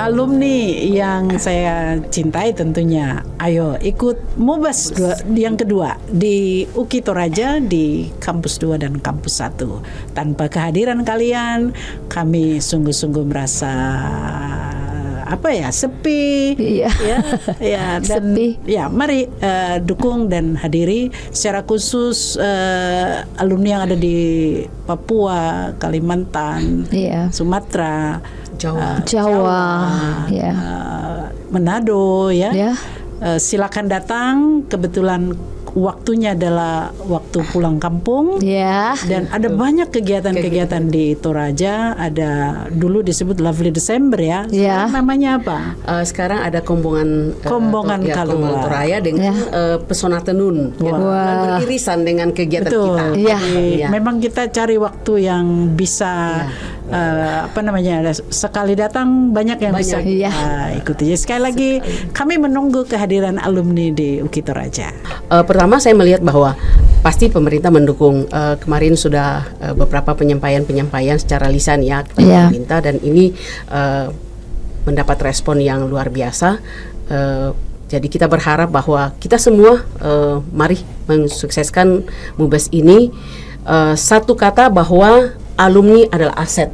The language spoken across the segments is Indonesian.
alumni yang saya cintai tentunya, ayo ikut Mubes yang kedua di UKI Toraja di Kampus 2 dan Kampus 1. Tanpa kehadiran kalian, kami sungguh-sungguh merasa sepi. Iya. Ya, dan sepi. Ya, mari dukung dan hadiri secara khusus alumni yang ada di Papua, Kalimantan, Sumatera, Jawa, Manado, silakan datang. Kebetulan waktunya adalah waktu pulang kampung, dan ada banyak kegiatan-kegiatan di Toraja. Ada dulu disebut Lovely December namanya apa? Sekarang ada Kombongan Toraya dengan Pesona Tenun, beririsan dengan kegiatan kita. Memang kita cari waktu yang bisa sekali datang banyak yang bisa ikuti. Sekali lagi kami menunggu kehadiran alumni di UKI Toraja. Pertama saya melihat bahwa pasti pemerintah mendukung. Kemarin sudah beberapa penyampaian secara lisan kepada pemerintah, dan ini mendapat respon yang luar biasa. Jadi kita berharap bahwa kita semua mari mensukseskan Mubes ini. Satu kata bahwa alumni adalah aset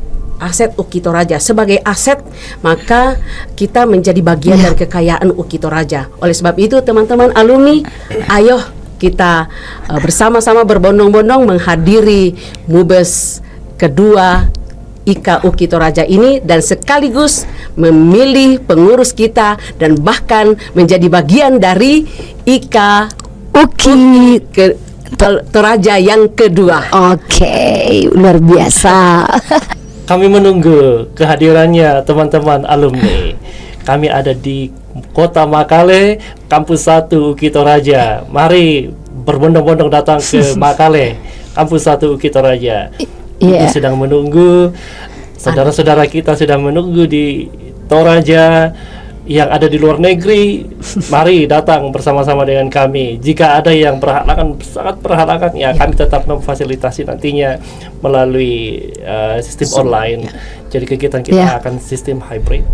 UKI Toraja. Sebagai aset, maka kita menjadi bagian dari kekayaan UKI Toraja. Oleh sebab itu, teman-teman alumni, ayo kita bersama-sama berbondong-bondong menghadiri Mubes kedua IKA UKI Toraja ini, dan sekaligus memilih pengurus kita dan bahkan menjadi bagian dari IKA UKI Toraja yang kedua. Oke, luar biasa. Kami menunggu kehadirannya teman-teman alumni. Kami ada di Kota Makale, Kampus 1 UKI Toraja. Mari berbondong-bondong datang ke Makale, Kampus 1 UKI Toraja. Kita sedang menunggu, saudara-saudara kita sudah menunggu di Toraja. Yang ada di luar negeri, mari datang bersama-sama dengan kami. Jika ada yang sangat berhalangan, kami tetap memfasilitasi nantinya melalui sistem online. Jadi kegiatan kita akan sistem hybrid.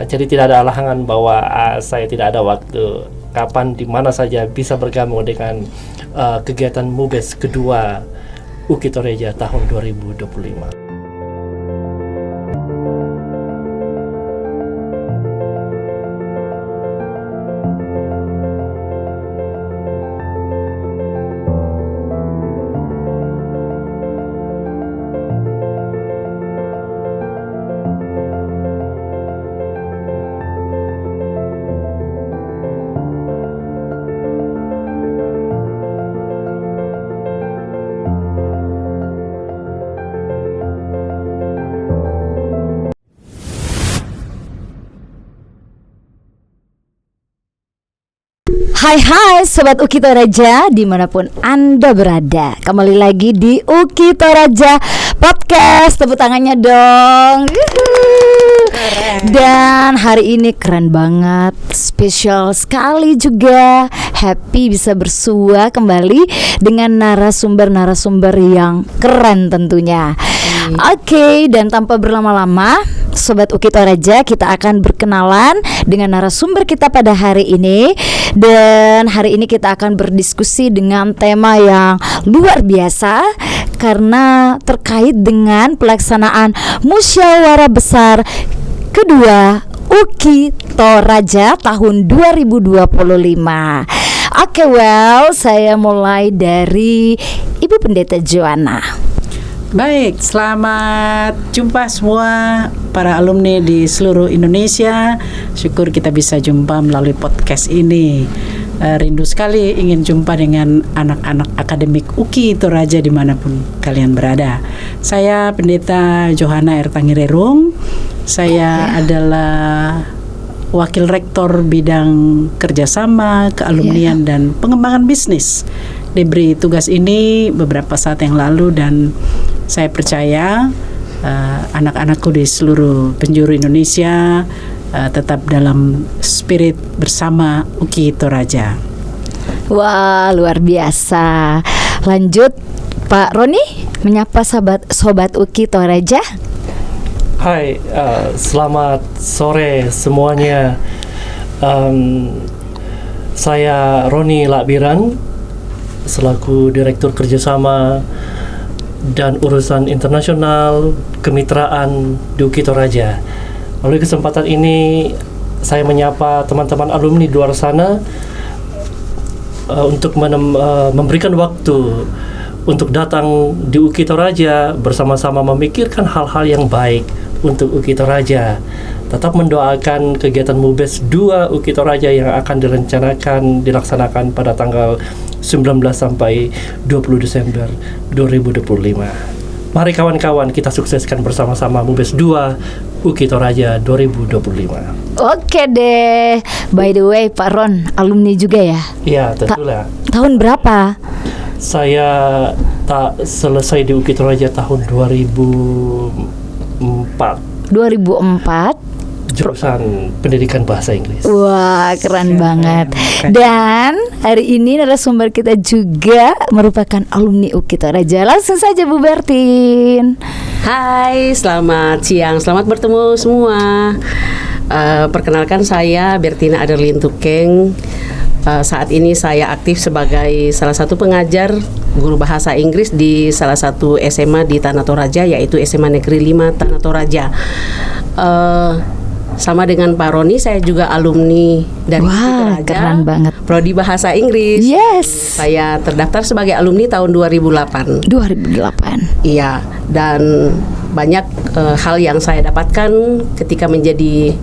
Jadi tidak ada halangan bahwa saya tidak ada waktu. Kapan, di mana saja bisa bergabung dengan kegiatan Mubes kedua UKI Toraja tahun 2025. Hai Sobat UKI Toraja dimanapun Anda berada. Kembali lagi di UKI Toraja Podcast. Tepuk tangannya dong. Dan hari ini keren banget, spesial sekali juga. Happy bisa bersua kembali dengan narasumber-narasumber yang keren tentunya. Oke, dan tanpa berlama-lama Sobat UKI Toraja, kita akan berkenalan dengan narasumber kita pada hari ini. Dan hari ini kita akan berdiskusi dengan tema yang luar biasa, karena terkait dengan pelaksanaan musyawarah besar kedua UKI Toraja tahun 2025. Oke, saya mulai dari Ibu Pendeta Joanna. Baik, selamat jumpa semua para alumni di seluruh Indonesia. Syukur kita bisa jumpa melalui podcast ini. Rindu sekali ingin jumpa dengan anak-anak akademik UKI Toraja dimanapun kalian berada. Saya Pendeta Johanna R. Tangirerung. Saya adalah Wakil Rektor Bidang Kerjasama, Kealumnian dan Pengembangan Bisnis. Diberi tugas ini beberapa saat yang lalu, dan saya percaya anak-anakku di seluruh penjuru Indonesia tetap dalam spirit bersama UKI Toraja. Wah, luar biasa. Lanjut Pak Roni, menyapa sobat UKI Toraja. Hai, selamat sore semuanya. Saya Roni Lakbiran selaku Direktur Kerjasama dan Urusan Internasional Kemitraan di UKI Toraja. Melalui kesempatan ini saya menyapa teman-teman alumni di luar sana untuk memberikan waktu untuk datang di UKI Toraja bersama-sama memikirkan hal-hal yang baik untuk UKI Toraja. Tetap mendoakan kegiatan MUBES 2 UKI Toraja yang akan dilaksanakan pada tanggal 19 sampai 20 Desember 2025. Mari kawan-kawan kita sukseskan bersama-sama MUBES 2 UKI Toraja 2025. Oke deh. By the way, Pak Ron, alumni juga ya? Iya, tentulah. Tahun berapa? Saya tak selesai di UKI Toraja tahun 2004. 2004. Jurusan Pendidikan Bahasa Inggris. Wah, keren banget. Dan hari ini narasumber kita juga merupakan alumni UKI Toraja. Langsung saja Bu Bertin. Hai, selamat siang, selamat bertemu semua. Perkenalkan saya Bertina Aderlin Tukeng. Saat ini saya aktif sebagai salah satu pengajar guru bahasa Inggris di salah satu SMA di Tanah Toraja, yaitu SMA Negeri 5 Tanah Toraja. Sama dengan Pak Roni, saya juga alumni dari UKI Toraja. Keren banget. Prodi Bahasa Inggris. Yes. Saya terdaftar sebagai alumni tahun 2008. 2008. Iya, dan banyak hal yang saya dapatkan ketika menjadi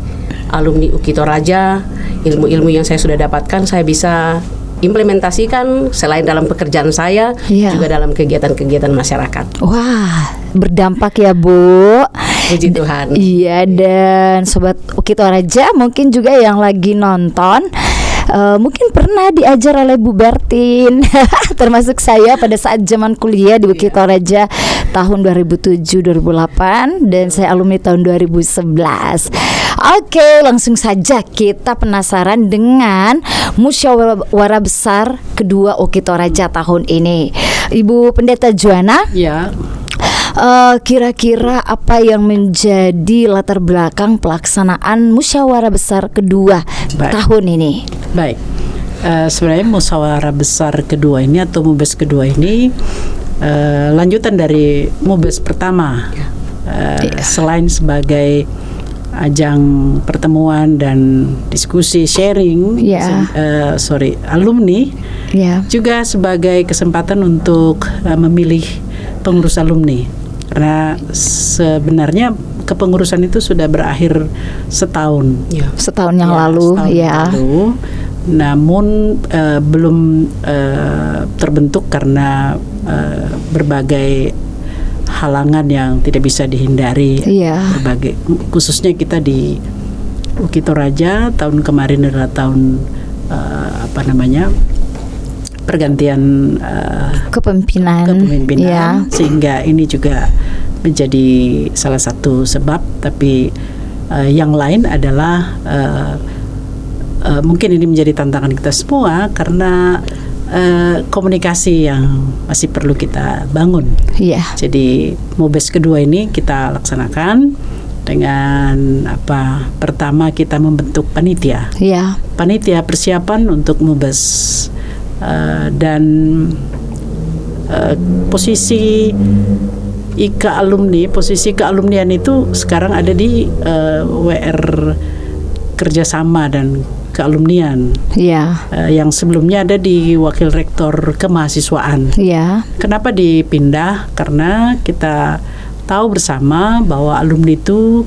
alumni UKI Toraja. Ilmu-ilmu yang saya sudah dapatkan saya bisa implementasikan selain dalam pekerjaan saya, juga dalam kegiatan-kegiatan masyarakat. Wah, berdampak ya Bu. Puji Tuhan. Iya, dan Sobat UKI Toraja mungkin juga yang lagi nonton mungkin pernah diajar oleh Bu Bertin. Termasuk saya pada saat zaman kuliah di UKI Toraja tahun 2007-2008, dan saya alumni tahun 2011. Oke, langsung saja kita penasaran dengan musyawarah besar kedua UKI Toraja tahun ini. Ibu Pendeta Joanna, Ya, kira-kira apa yang menjadi latar belakang pelaksanaan musyawarah besar kedua tahun ini? baik. Sebenarnya musyawarah besar kedua ini atau MUBES kedua ini lanjutan dari MUBES pertama. Selain sebagai ajang pertemuan dan diskusi sharing, alumni, juga sebagai kesempatan untuk memilih pengurus alumni. Karena sebenarnya kepengurusan itu sudah berakhir setahun. Setahun yang lalu. Namun belum terbentuk karena berbagai halangan yang tidak bisa dihindari. Berbagai, khususnya kita di UKI Toraja tahun kemarin adalah tahun pergantian kepemimpinan, sehingga ini juga menjadi salah satu sebab. Tapi yang lain adalah mungkin ini menjadi tantangan kita semua karena komunikasi yang masih perlu kita bangun. Jadi MUBES kedua ini kita laksanakan dengan pertama kita membentuk panitia. Panitia persiapan untuk MUBES. Dan posisi posisi kealumnian itu sekarang ada di WR Kerjasama dan Kealumnian. Yang sebelumnya ada di Wakil Rektor Kemahasiswaan. Kenapa dipindah? Karena kita tahu bersama bahwa alumni itu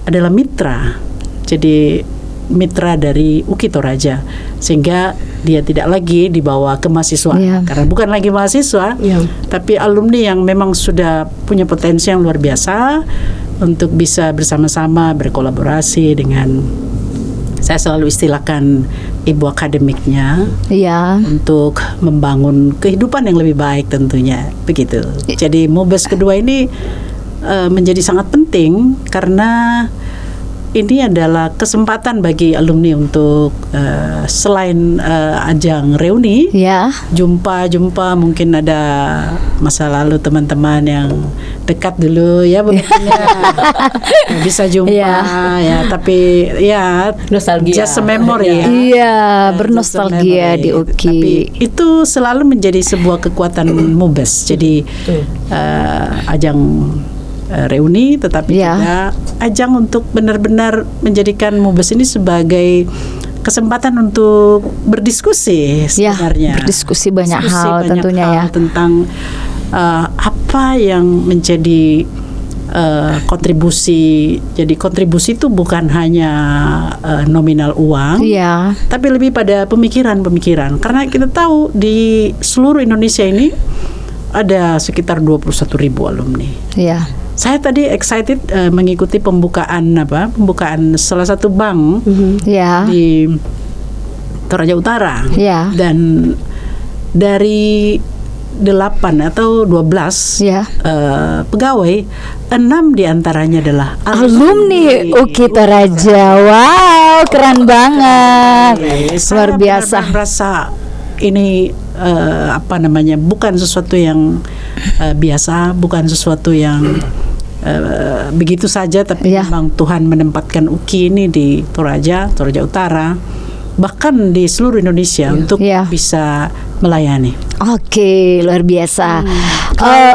adalah mitra. Jadi mitra dari UKI Toraja, sehingga dia tidak lagi dibawa ke mahasiswa karena bukan lagi mahasiswa, tapi alumni yang memang sudah punya potensi yang luar biasa untuk bisa bersama-sama berkolaborasi dengan, saya selalu istilahkan, ibu akademiknya, untuk membangun kehidupan yang lebih baik tentunya, begitu. Jadi MUBES kedua ini menjadi sangat penting karena ini adalah kesempatan bagi alumni untuk selain ajang reuni, Ya. jumpa mungkin ada masa lalu teman-teman yang dekat dulu ya begitu bisa jumpa ya, tapi ya Nostalgia. just a memory ya. Iya, Just a bernostalgia memory. di UKI. Tapi itu selalu menjadi sebuah kekuatan MUBES. Jadi ajang reuni, tetapi Ya. juga ajang untuk benar-benar menjadikan MUBES ini sebagai kesempatan untuk berdiskusi Ya, sebenarnya. berdiskusi banyak hal tentunya ya. Tentang apa yang menjadi kontribusi. Jadi kontribusi itu bukan hanya nominal uang, Iya. tapi lebih pada pemikiran-pemikiran. Karena kita tahu di seluruh Indonesia ini ada sekitar 21.000 alumni. Iya. Saya tadi excited mengikuti pembukaan salah satu bank Iya. di Toraja Utara. Iya. Dan dari 8 atau 12 Ya. pegawai, 6 diantaranya adalah Alumni UKI Toraja. Wow, keren banget. Luar Saya biasa. benar-benar merasa ini bukan sesuatu yang biasa, bukan sesuatu yang begitu saja, tapi Ya. memang Tuhan menempatkan UKI ini di Toraja Utara, bahkan di seluruh Indonesia untuk Ya. bisa melayani. Oke, luar biasa.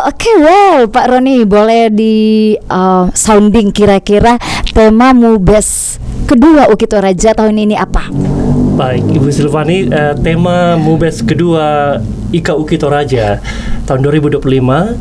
Oke, well, Pak Roni, boleh di sounding kira-kira tema MUBES kedua UKI Toraja tahun ini apa? Baik, Ibu Silvani, tema MUBES kedua IKA UKI Toraja tahun 2025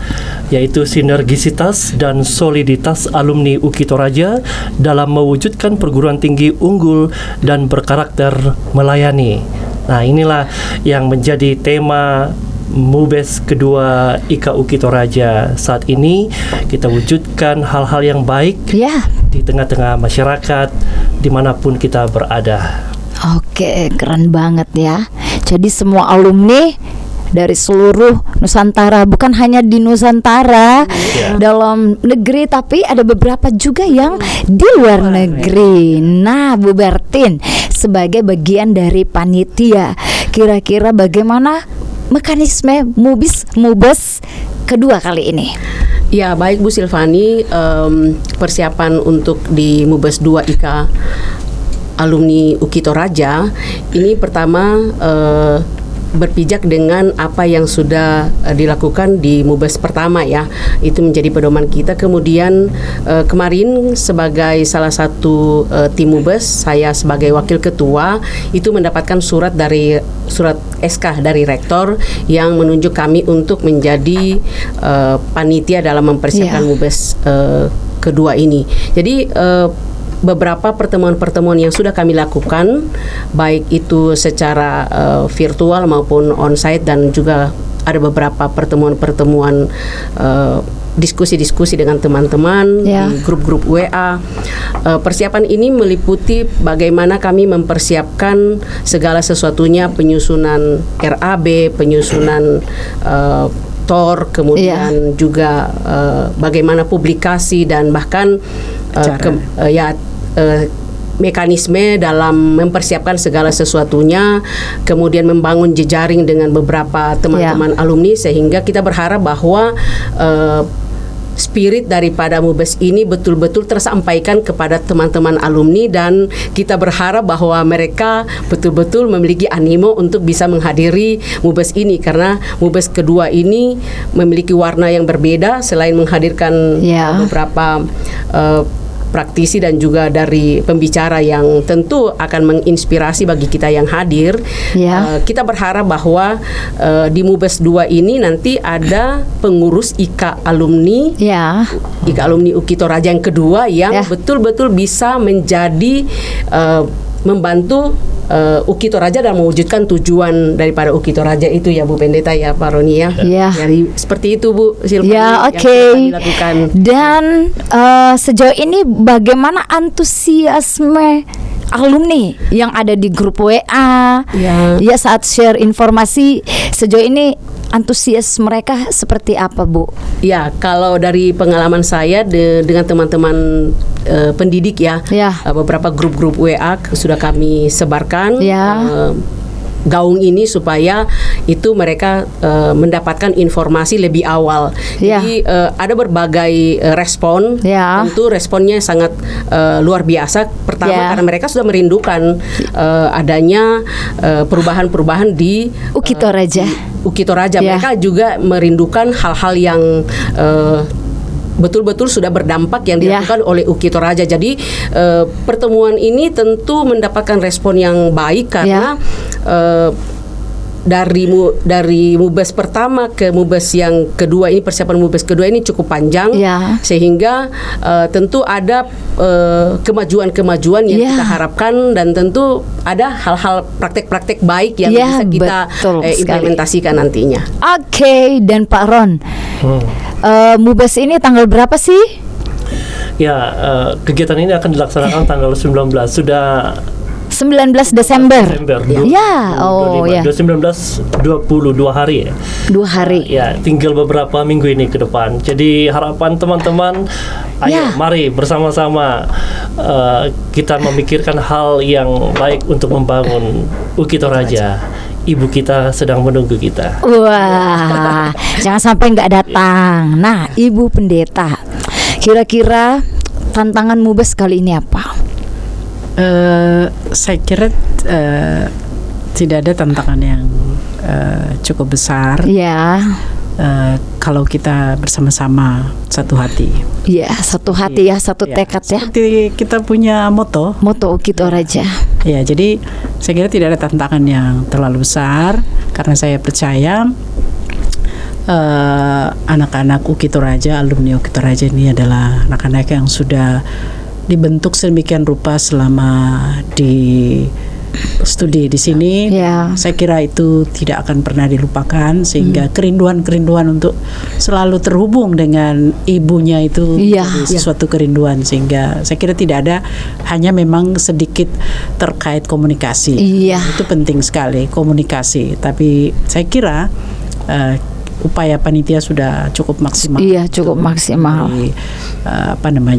yaitu sinergisitas dan soliditas alumni UKI Toraja dalam mewujudkan perguruan tinggi unggul dan berkarakter melayani. Nah, inilah yang menjadi tema MUBES kedua IKA UKI Toraja saat ini. Kita wujudkan hal-hal yang baik Ya. di tengah-tengah masyarakat dimanapun kita berada. Oke, keren banget ya. Jadi semua alumni dari seluruh Nusantara, bukan hanya di Nusantara, dalam negeri, tapi ada beberapa juga yang di luar negeri. Nah, Bu Bertin sebagai bagian dari panitia, kira-kira bagaimana mekanisme MUBES kedua kali ini? Ya, baik Bu Silvani, persiapan untuk di MUBES 2 IKA alumni UKI Toraja ini pertama berpijak dengan apa yang sudah dilakukan di MUBES pertama ya, itu menjadi pedoman kita. Kemudian kemarin sebagai salah satu tim MUBES, saya sebagai wakil ketua itu mendapatkan surat SK dari rektor yang menunjuk kami untuk menjadi panitia dalam mempersiapkan MUBES kedua ini. Jadi beberapa pertemuan-pertemuan yang sudah kami lakukan, baik itu secara virtual maupun onsite, dan juga ada beberapa pertemuan-pertemuan diskusi-diskusi dengan teman-teman di grup-grup WA. Persiapan ini meliputi bagaimana kami mempersiapkan segala sesuatunya, penyusunan RAB, penyusunan TOR, kemudian juga bagaimana publikasi dan bahkan mekanisme dalam mempersiapkan segala sesuatunya, kemudian membangun jejaring dengan beberapa teman-teman alumni, sehingga kita berharap bahwa spirit daripada MUBES ini betul-betul tersampaikan kepada teman-teman alumni, dan kita berharap bahwa mereka betul-betul memiliki animo untuk bisa menghadiri MUBES ini, karena MUBES kedua ini memiliki warna yang berbeda. Selain menghadirkan beberapa praktisi dan juga dari pembicara yang tentu akan menginspirasi bagi kita yang hadir, kita berharap bahwa di MUBES 2 ini nanti ada pengurus IKA alumni, IKA alumni UKI Toraja yang kedua yang betul-betul bisa menjadi membantu UKI Toraja dalam mewujudkan tujuan daripada UKI Toraja itu ya Bu Pendeta ya, Pak Roni ya. Jadi seperti itu Bu Silvani yang kita dilakukan. Dan sejauh ini bagaimana antusiasme alumni yang ada di grup WA ya saat share informasi sejauh ini, antusias mereka seperti apa, Bu? Ya, kalau dari pengalaman saya dengan teman-teman pendidik ya, beberapa grup-grup WA sudah kami sebarkan gaung ini supaya itu mereka mendapatkan informasi lebih awal. Jadi ada berbagai respon. Tentu responnya sangat luar biasa. Pertama karena mereka sudah merindukan adanya perubahan-perubahan di UKI Toraja. UKI Toraja. Mereka juga merindukan hal-hal yang betul-betul sudah berdampak yang dilakukan oleh UKI Toraja. Jadi pertemuan ini tentu mendapatkan respon yang baik karena dari Mubes pertama ke Mubes yang kedua ini, persiapan Mubes kedua ini cukup panjang, sehingga tentu ada kemajuan-kemajuan yang kita harapkan, dan tentu ada hal-hal praktek-praktek baik yang bisa kita implementasikan nantinya. Oke, dan Pak Ron, Mubes ini tanggal berapa sih? Ya, kegiatan ini akan dilaksanakan tanggal 19. Sudah 19 Desember. Ya, 19-20 hari ya. 2 hari. Ya, tinggal beberapa minggu ini ke depan. Jadi harapan teman-teman, ayo mari bersama-sama kita memikirkan hal yang baik untuk membangun UKI Toraja. Ibu kita sedang menunggu kita. Wah, jangan sampai nggak datang. Nah, Ibu Pendeta, kira-kira tantangan Mubes kali ini apa? Saya kira tidak ada tantangan yang cukup besar. Kalau kita bersama-sama satu hati. Satu hati satu tekad ya. Seperti kita punya moto UKI Toraja. Ya, jadi saya kira tidak ada tantangan yang terlalu besar, karena saya percaya anak-anak UKI Toraja, alumni UKI Toraja ini adalah anak-anak yang sudah dibentuk sedemikian rupa selama di studi di sini. Saya kira itu tidak akan pernah dilupakan, sehingga kerinduan-kerinduan untuk selalu terhubung dengan ibunya itu sesuatu kerinduan, sehingga saya kira tidak ada, hanya memang sedikit terkait komunikasi. Itu penting sekali, komunikasi. Tapi saya kira upaya panitia sudah cukup maksimal. Cukup maksimal.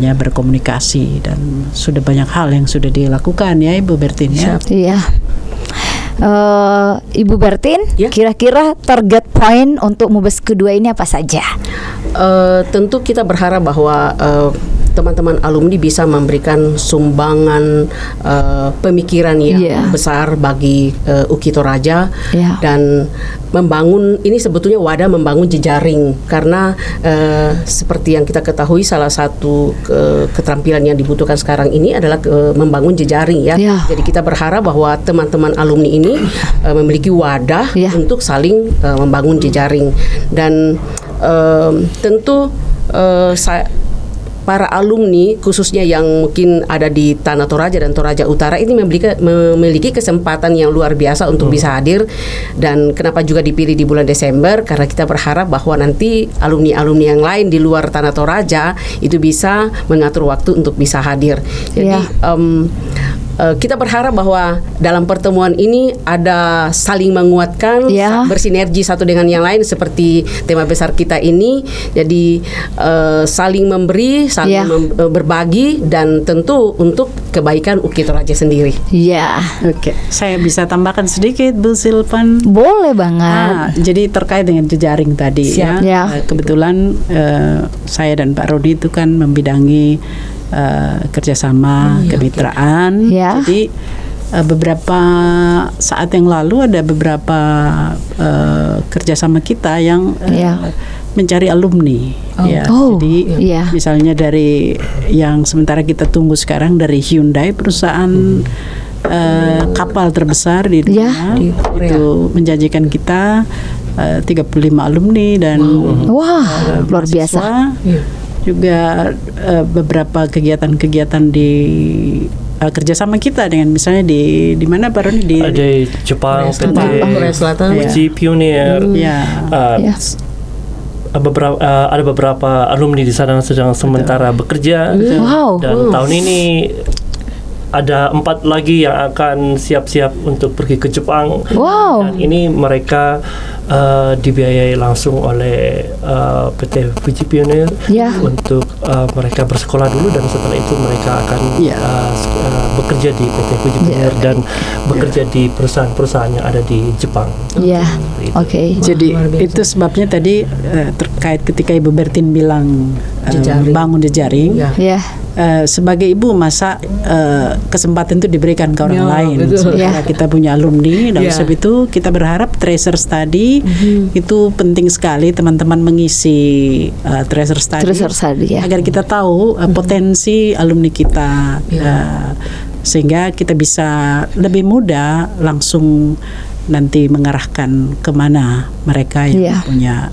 Berkomunikasi, dan sudah banyak hal yang sudah dilakukan ya, Ibu Bertin ya. Ibu Bertin, kira-kira target point untuk Mubes kedua ini apa saja? Tentu kita berharap bahwa teman-teman alumni bisa memberikan sumbangan pemikiran yang besar bagi UKI Toraja, dan membangun, ini sebetulnya wadah membangun jejaring, karena seperti yang kita ketahui, salah satu keterampilan yang dibutuhkan sekarang ini adalah membangun jejaring ya. Jadi kita berharap bahwa teman-teman alumni ini memiliki wadah untuk saling membangun jejaring, dan tentu para alumni khususnya yang mungkin ada di Tanah Toraja dan Toraja Utara ini memiliki kesempatan yang luar biasa untuk bisa hadir. Dan kenapa juga dipilih di bulan Desember, karena kita berharap bahwa nanti alumni-alumni yang lain di luar Tanah Toraja itu bisa mengatur waktu untuk bisa hadir. Jadi kita berharap bahwa dalam pertemuan ini ada saling menguatkan, bersinergi satu dengan yang lain seperti tema besar kita ini. Jadi saling memberi, saling berbagi, dan tentu untuk kebaikan UKI Toraja sendiri. Oke, saya bisa tambahkan sedikit, Bu Silvan? Boleh banget. Jadi terkait dengan jejaring tadi kebetulan saya dan Pak Rodi itu kan membidangi kerjasama kemitraan. Jadi beberapa saat yang lalu ada beberapa kerjasama kita yang mencari alumni. Jadi misalnya dari yang sementara kita tunggu sekarang dari Hyundai, perusahaan kapal terbesar di dunia, itu menjanjikan kita 35 alumni dan luar biasa. Juga beberapa kegiatan-kegiatan di kerjasama kita dengan misalnya di mana Pak Roni, di Jepang, Korea Selatan, Uji Pionir. Ada beberapa alumni di sana sedang sementara bekerja, dan tahun ini ada 4 lagi yang akan siap-siap untuk pergi ke Jepang. Wow. Dan ini mereka dibiayai langsung oleh PT Fuji Pioneer Ya. untuk mereka bersekolah dulu, dan setelah itu mereka akan bekerja di PT Fuji Pioneer dan bekerja di perusahaan-perusahaan yang ada di Jepang. Ya. Oke. Jadi itu sebabnya tadi terkait ketika Ibu Bertin bilang bangun jejaring. Ya. Sebagai ibu, masa kesempatan itu diberikan ke orang lain. betul. Sementara kita punya alumni, dan sebab itu kita berharap Treasure Study itu penting sekali teman-teman mengisi Treasure Study, ya. agar kita tahu potensi alumni kita, sehingga kita bisa lebih mudah langsung nanti mengarahkan kemana mereka yang punya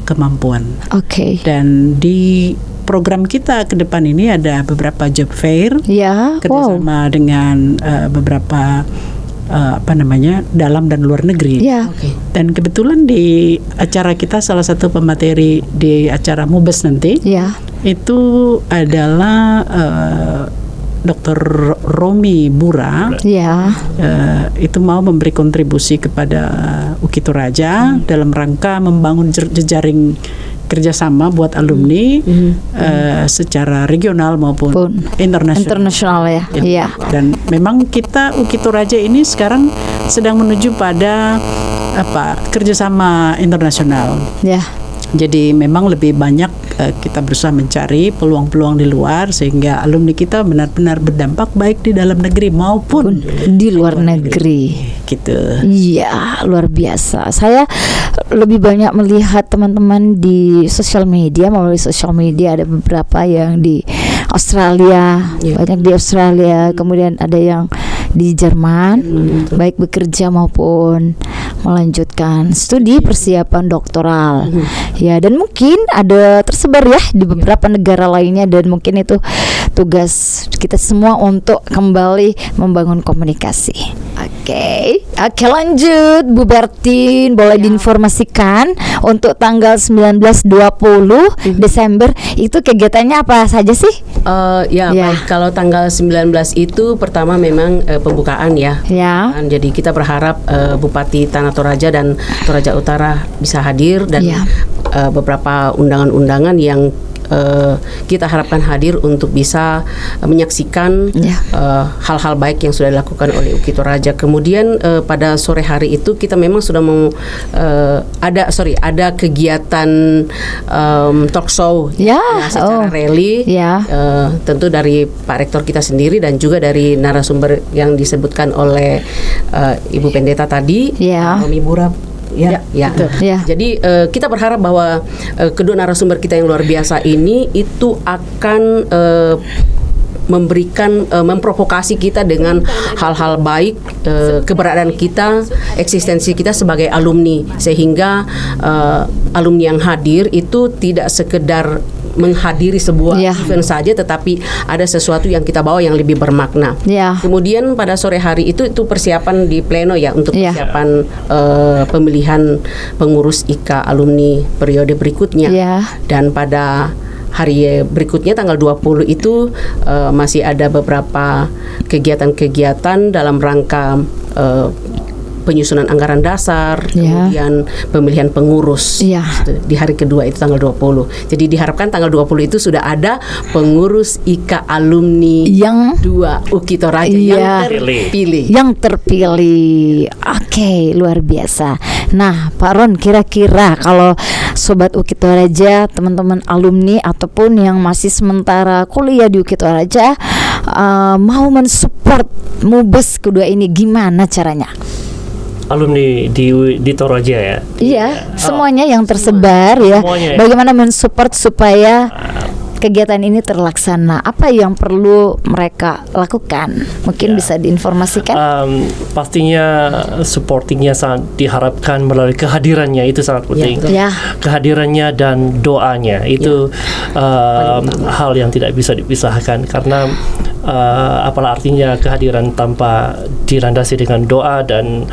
kemampuan. Oke. Dan di program kita ke depan ini ada beberapa job fair, Ya. Wow. kerjasama dengan beberapa dalam dan luar negeri. Ya. Dan kebetulan di acara kita salah satu pemateri di acara Mubes nanti Ya. itu adalah Dr. Romi Bura. Ya. Itu mau memberi kontribusi kepada UKI Toraja dalam rangka membangun jejaring kerjasama buat alumni secara regional maupun internasional ya. Iya. Dan memang kita UKI Toraja ini sekarang sedang menuju pada kerjasama internasional. Ya. Jadi memang lebih banyak kita berusaha mencari peluang-peluang di luar, sehingga alumni kita benar-benar berdampak baik di dalam negeri maupun di luar negeri. Gitu. Iya, luar biasa. Saya lebih banyak melihat teman-teman di sosial media, melalui sosial media ada beberapa yang di Australia, banyak di Australia, kemudian ada yang di Jerman, baik bekerja maupun melanjutkan studi persiapan doktoral. Ya, dan mungkin ada tersebar ya di beberapa negara lainnya, dan mungkin itu tugas kita semua untuk kembali membangun komunikasi. Oke, lanjut Bu Bertin, boleh diinformasikan untuk tanggal 19-20 Desember itu kegiatannya apa saja sih? Baik. Kalau tanggal 19 itu pertama memang pembukaan ya. Jadi kita berharap Bupati Tanah Toraja dan Toraja Utara bisa hadir, dan beberapa undangan-undangan yang kita harapkan hadir untuk bisa menyaksikan hal-hal baik yang sudah dilakukan oleh UKI Toraja. Kemudian pada sore hari itu kita memang sudah mau ada kegiatan talk show secara rally, tentu dari Pak Rektor kita sendiri dan juga dari narasumber yang disebutkan oleh Ibu Pendeta tadi, Romi Bura. Jadi kita berharap bahwa kedua narasumber kita yang luar biasa ini itu akan memprovokasi kita dengan hal-hal baik, keberadaan kita, eksistensi kita sebagai alumni, sehingga alumni yang hadir itu tidak sekedar menghadiri sebuah event saja, tetapi ada sesuatu yang kita bawa yang lebih bermakna. Kemudian pada sore hari itu persiapan di pleno untuk persiapan pemilihan pengurus IKA alumni periode berikutnya. Dan pada hari berikutnya tanggal 20 itu masih ada beberapa kegiatan-kegiatan dalam rangka penyusunan anggaran dasar, kemudian pemilihan pengurus. Di hari kedua itu tanggal 20. Jadi diharapkan tanggal 20 itu sudah ada pengurus IKA alumni yang 2 UKI Toraja yang terpilih. Oke, luar biasa. Nah, Pak Ron, kira-kira kalau Sobat UKI Toraja, teman-teman alumni ataupun yang masih sementara kuliah di UKI Toraja mau mensupport Mubes kedua ini, gimana caranya? Alumni di Toraja semuanya yang tersebar semuanya. Bagaimana mensupport supaya kegiatan ini terlaksana? Apa yang perlu mereka lakukan? Mungkin bisa diinformasikan. Pastinya supportingnya sangat diharapkan melalui kehadirannya, itu sangat penting. Kehadirannya dan doanya itu hal yang tidak bisa dipisahkan, karena apalah artinya kehadiran tanpa dilandasi dengan doa, dan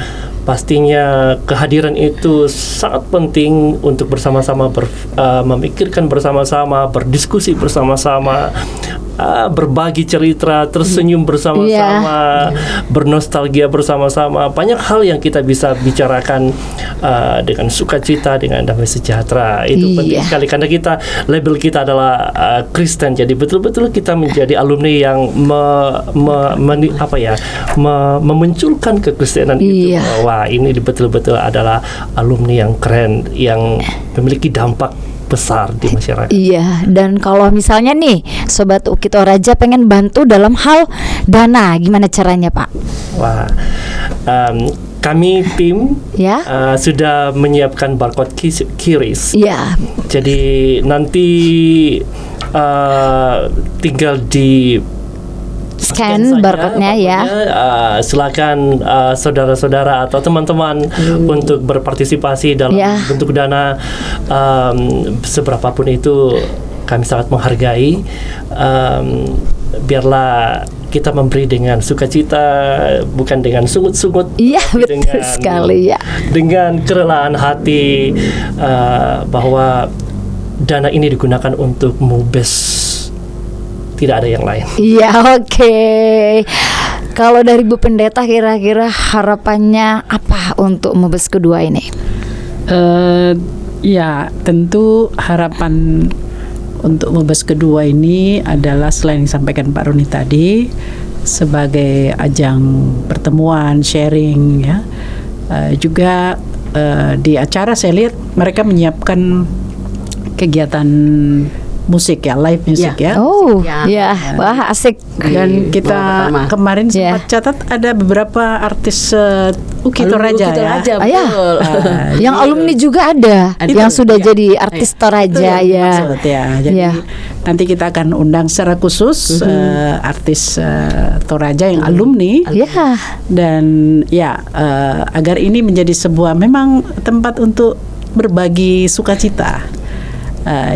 pastinya kehadiran itu sangat penting untuk bersama-sama memikirkan bersama-sama, berdiskusi bersama-sama, berbagi cerita, tersenyum bersama-sama, bernostalgia bersama-sama. Banyak hal yang kita bisa bicarakan dengan sukacita, dengan damai sejahtera. Itu penting sekali karena label kita adalah Kristen. Jadi betul-betul kita menjadi alumni yang memunculkan kekristenan itu. Wah, ini betul-betul adalah alumni yang keren, yang memiliki dampak besar di masyarakat. Iya, dan kalau misalnya nih Sobat UKI Toraja pengen bantu dalam hal dana, gimana caranya Pak? Wah, kami tim sudah menyiapkan barcode QRIS. Iya. Jadi nanti tinggal di scan barcode-nya ya. Silakan saudara-saudara atau teman-teman untuk berpartisipasi dalam bentuk dana, seberapapun itu kami sangat menghargai. Biarlah kita memberi dengan sukacita, bukan dengan sungut-sungut. Iya, betul sekali ya. Dengan kerelaan hati bahwa dana ini digunakan untuk MUBES. Tidak ada yang lain. Iya, oke. Kalau dari Bu Pendeta kira-kira harapannya apa untuk MUBES kedua ini? Ya, tentu harapan untuk MUBES kedua ini adalah selain yang disampaikan Pak Roni tadi sebagai ajang pertemuan, sharing ya. Juga di acara saya lihat mereka menyiapkan kegiatan musik ya, live music ya. Oh, ya. Wah, asik. Dan kita kemarin sempat catat ada beberapa artis UKI Toraja ya. Betul. Yang alumni juga ada yang sudah jadi artis Toraja ya. Jadi nanti kita akan undang secara khusus artis Toraja yang alumni. Dan agar ini menjadi sebuah memang tempat untuk berbagi sukacita.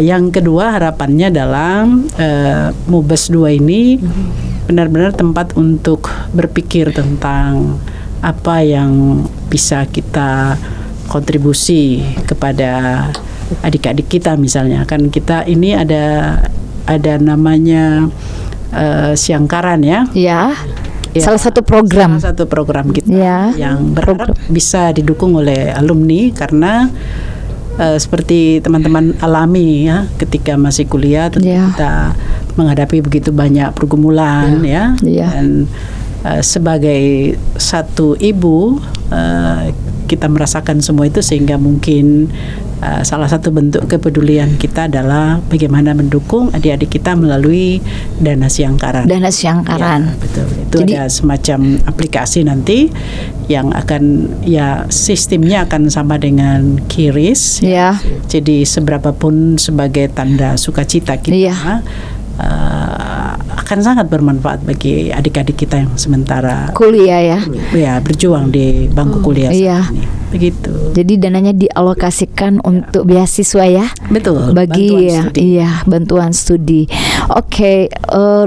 Yang kedua harapannya dalam MUBES 2 ini benar-benar tempat untuk berpikir tentang apa yang bisa kita kontribusi kepada adik-adik kita. Misalnya kan kita ini ada namanya Siangkaran ya. Salah satu program kita yang berharap bisa didukung oleh alumni karena seperti teman-teman alami ya ketika masih kuliah kita menghadapi begitu banyak pergumulan dan sebagai satu ibu kita merasakan semua itu sehingga mungkin salah satu bentuk kepedulian kita adalah bagaimana mendukung adik-adik kita melalui Dana Siangkaran. Betul. Itu jadi, ada semacam aplikasi nanti yang akan sistemnya akan sama dengan QRIS. Jadi seberapapun sebagai tanda sukacita kita. Akan sangat bermanfaat bagi adik-adik kita yang sementara kuliah berjuang di bangku kuliah saat ini. Begitu. Jadi dananya dialokasikan untuk beasiswa ya. Betul. Bagi bantuan studi. Oke,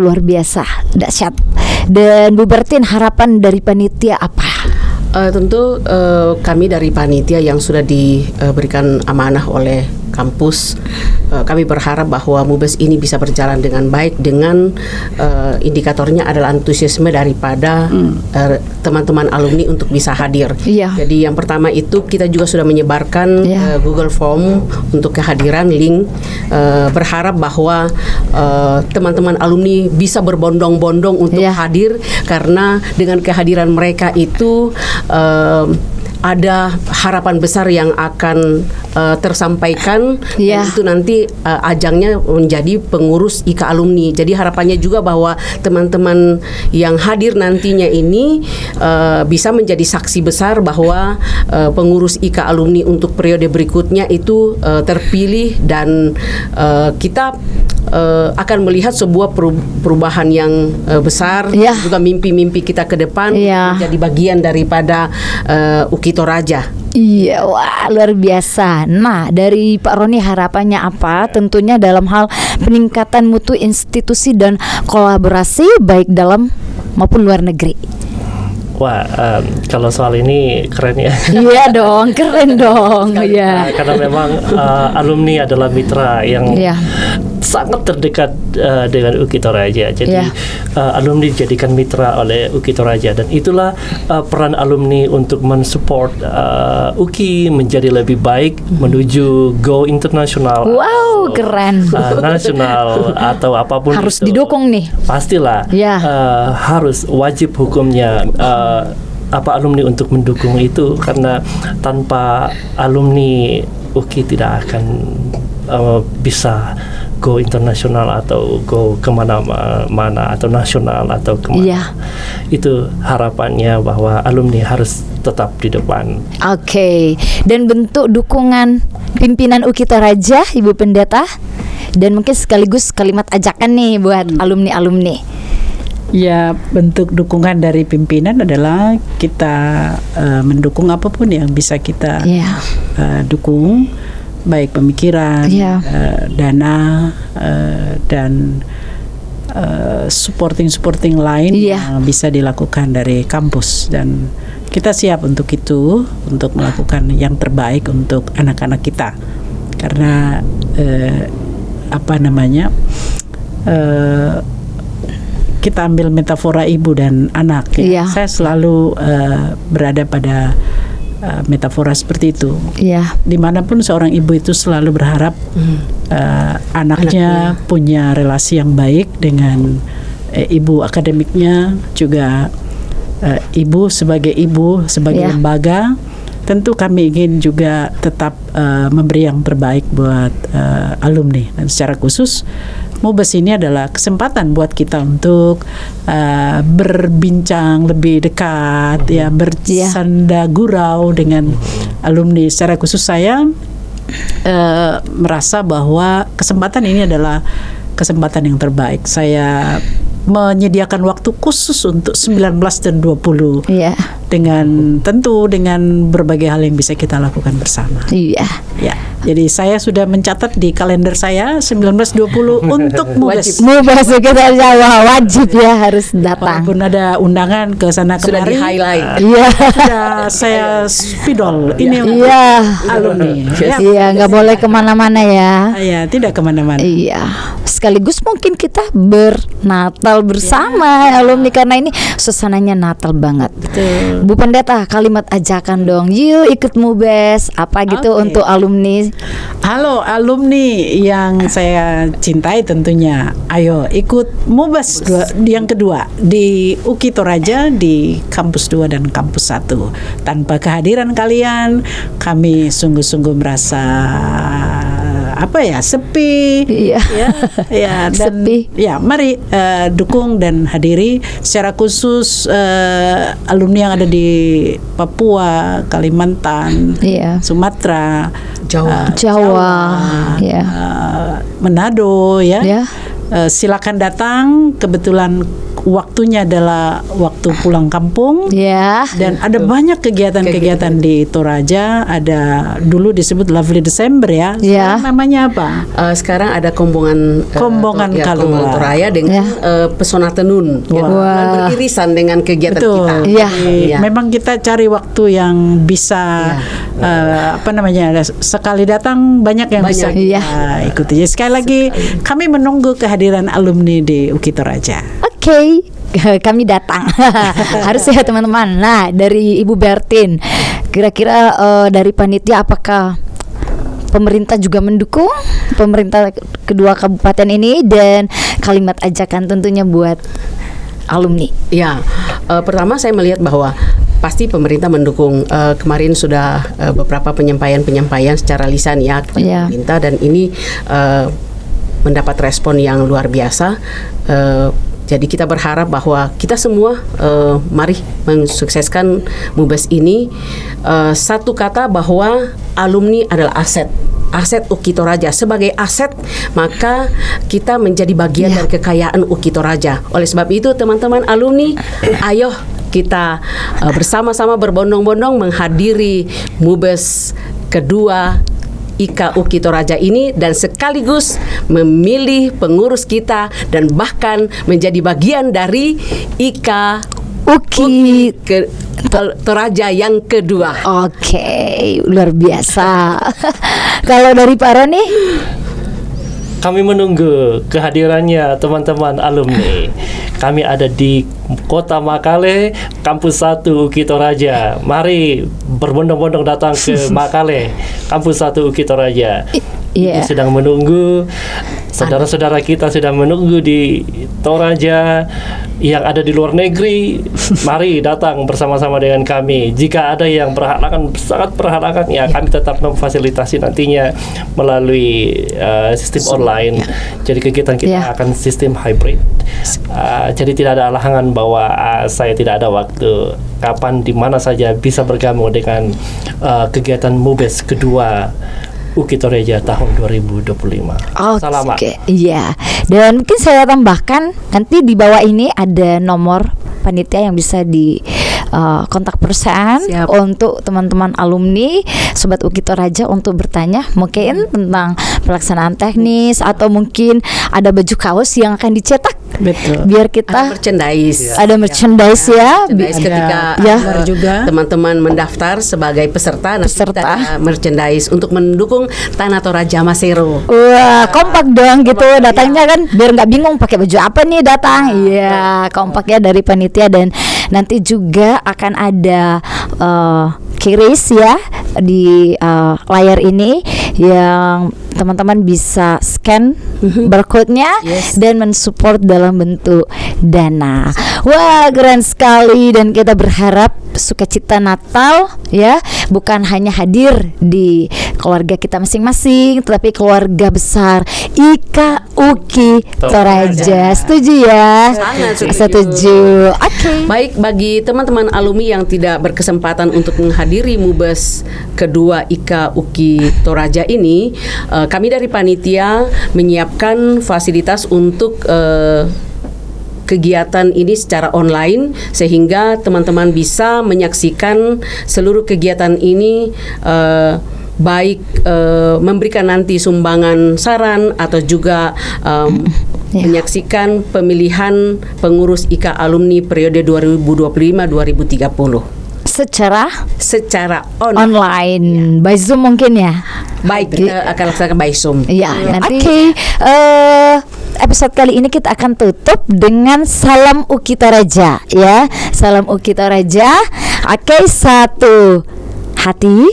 luar biasa, dahsyat. Dan Bu Bertin, harapan dari panitia apa? Tentu kami dari panitia yang sudah diberikan amanah oleh kampus, kami berharap bahwa MUBES ini bisa berjalan dengan baik dengan indikatornya adalah antusiasme daripada teman-teman alumni untuk bisa hadir. Jadi yang pertama itu kita juga sudah menyebarkan Google Form untuk kehadiran link, berharap bahwa teman-teman alumni bisa berbondong-bondong untuk hadir karena dengan kehadiran mereka itu ada harapan besar yang akan tersampaikan dan itu nanti ajangnya menjadi pengurus IKA alumni. Jadi harapannya juga bahwa teman-teman yang hadir nantinya ini bisa menjadi saksi besar bahwa pengurus IKA alumni untuk periode berikutnya itu terpilih dan kita akan melihat sebuah perubahan yang besar, juga mimpi-mimpi kita ke depan menjadi bagian daripada UKI Toraja. Iya, wah luar biasa. Nah, dari Pak Roni harapannya apa? Tentunya dalam hal peningkatan mutu institusi dan kolaborasi baik dalam maupun luar negeri. Wah, kalau soal ini keren ya. Iya dong, keren dong. Karena memang alumni adalah mitra yang sangat terdekat dengan UKI Toraja. Jadi Ya. alumni dijadikan mitra oleh UKI Toraja, dan itulah peran alumni untuk mensupport UKI menjadi lebih baik menuju go internasional. Wow, keren. Nasional atau apapun Harus itu. didukung nih. Pastilah. Ya. Harus wajib hukumnya alumni untuk mendukung itu, karena tanpa alumni UKI tidak akan bisa go internasional atau go kemana-mana atau nasional atau kemana. Iya. Itu harapannya bahwa alumni harus tetap di depan. Oke. Dan bentuk dukungan pimpinan UKI Toraja, Ibu Pendeta, dan mungkin sekaligus kalimat ajakan nih buat alumni-alumni. Ya, bentuk dukungan dari pimpinan adalah kita mendukung apapun yang bisa kita Ya. dukung, baik pemikiran, Ya. dana, dan supporting lain Iya. yang bisa dilakukan dari kampus, dan kita siap untuk itu, untuk melakukan yang terbaik untuk anak-anak kita, karena kita ambil metafora ibu dan anak ya. Iya. Saya selalu berada pada metafora seperti itu. Iya. Dimanapun seorang ibu itu selalu berharap anaknya punya relasi yang baik dengan ibu akademiknya, juga ibu sebagai Ya. lembaga. Tentu kami ingin juga tetap memberi yang terbaik buat alumni, dan secara khusus MUBES ini adalah kesempatan buat kita untuk berbincang lebih dekat, ya, bersanda gurau dengan alumni. Secara khusus saya merasa bahwa kesempatan ini adalah kesempatan yang terbaik. Saya menyediakan waktu khusus untuk 19 dan 20 Iya. dengan berbagai hal yang bisa kita lakukan bersama. Iya. Ya, jadi saya sudah mencatat di kalender saya 19-20 untuk MUBES. MUBES UKI Toraja, wajib ya, harus datang. Walaupun ada undangan ke sana Sudah kemari, di-highlight. Iya. sudah saya spidol. Ini Iya. alumni. Iya, nggak boleh kemana-mana ya. Ya, tidak kemana-mana. Iya, sekaligus mungkin kita bernatal bersama alumni, karena ini suasananya Natal banget. Betul. Bu Pendeta, kalimat ajakan dong, yuk ikut MUBES apa gitu Oke. untuk alumni. Halo alumni yang saya cintai, tentunya ayo ikut MUBES yang kedua di UKI Toraja di kampus 2 dan kampus 1. Tanpa kehadiran kalian, kami sungguh-sungguh merasa sepi. Iya. Ya, dan Sepi. ya, mari dukung dan hadiri secara khusus alumni yang ada di Papua, Kalimantan, Iya. Sumatera, Jawa, ya. Manado, ya. Ya. Silakan datang. Kebetulan waktunya adalah waktu pulang kampung. Ya. Dan ada banyak kegiatan-kegiatan di Toraja. Ada dulu disebut Lovely December ya. Ya. Sekarang namanya apa? Sekarang ada Kombongan Kombongan Kalua. Toraya dengan Pesona Tenun. Wah. Yang beririsan dengan kegiatan Betul. kita. Iya. Iya. Memang kita cari waktu yang bisa sekali datang banyak yang bisa Banyak. kita Iya. ikuti. Jadi sekali lagi kami menunggu kehadiran alumni di UKI Toraja. Oke, kami datang. Harus ya teman-teman. Nah, dari Ibu Bertin, kira-kira dari panitia apakah pemerintah juga mendukung pemerintah kedua kabupaten ini, dan kalimat ajakan tentunya buat alumni? Ya, pertama saya melihat bahwa pasti pemerintah mendukung. Kemarin sudah beberapa penyampaian secara lisan ya kepada Iya. pemerintah, dan ini mendapat respon yang luar biasa. Jadi kita berharap bahwa kita semua mari mensukseskan MUBES ini. Satu kata bahwa alumni adalah aset UKI Toraja. Sebagai aset, maka kita menjadi bagian dari kekayaan UKI Toraja. Oleh sebab itu, teman-teman alumni, ayo kita bersama-sama berbondong-bondong menghadiri MUBES kedua IKA UKI Toraja ini, dan sekaligus memilih pengurus kita dan bahkan menjadi bagian dari IKA UKI Toraja yang kedua. Oke, luar biasa. Kalau dari Pak Roni? kami menunggu kehadirannya teman-teman alumni. Kami ada di Kota Makale, Kampus 1 UKI Toraja. Mari berbondong-bondong datang ke Makale, Kampus 1 UKI Toraja. Iya. Sedang menunggu, saudara-saudara kita sedang menunggu di Toraja, yang ada di luar negeri. Mari datang bersama-sama dengan kami. Jika ada yang berhalangan, sangat berhalangan, ya kami tetap memfasilitasi nantinya melalui sistem online. Jadi kegiatan kita akan sistem hybrid. Jadi tidak ada halangan bahwa saya tidak ada waktu. Kapan, di mana saja bisa bergabung dengan kegiatan MUBES kedua UKI Toraja tahun 2025. Selamat. Oke, iya. Dan mungkin saya tambahkan, nanti di bawah ini ada nomor panitia yang bisa di kontak person untuk teman-teman alumni Sobat UKI Toraja untuk bertanya mungkin tentang pelaksanaan teknis, atau mungkin ada baju kaos yang akan dicetak. Betul. Biar kita ada merchandise ketika juga teman-teman mendaftar sebagai peserta. Kita ada merchandise untuk mendukung Tanah Toraja Masero. Wah, kompak dong gitu datangnya kan, biar nggak bingung pakai baju apa nih datang. Iya, kompaknya dari panitia. Dan nanti juga akan ada QRIS ya di layar ini, yang teman-teman bisa scan barcode-nya dan mensupport dalam bentuk dana. Wah, keren sekali. Dan kita berharap sukacita Natal ya bukan hanya hadir di keluarga kita masing-masing, tetapi keluarga besar IKA UKI Toraja. Setuju ya? Sangat setuju. Oke. Baik, bagi teman-teman alumni yang tidak berkesempatan untuk menghadiri MUBES kedua IKA UKI Toraja ini, kami dari panitia menyiapkan fasilitas untuk kegiatan ini secara online, sehingga teman-teman bisa menyaksikan seluruh kegiatan ini, baik memberikan nanti sumbangan saran atau juga menyaksikan pemilihan pengurus IKA alumni periode 2025-2030 secara online by Zoom mungkin ya. Baik, kita akan laksanakan by Zoom. Ya, nanti episode kali ini kita akan tutup dengan salam UKI Toraja ya. Salam UKI Toraja. Oke, satu hati,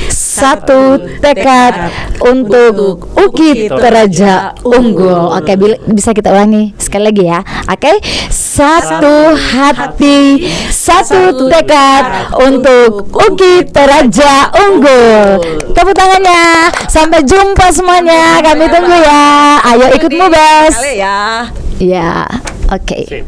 satu tekad untuk UKI Toraja unggul. Oke, bisa kita ulangi sekali lagi ya. Oke, satu hati, satu tekad untuk UKI Toraja unggul. Tepuk tangannya. Sampai jumpa semuanya. Kami tunggu ya. Ayo ikut MUBES. Ya. Ya, oke.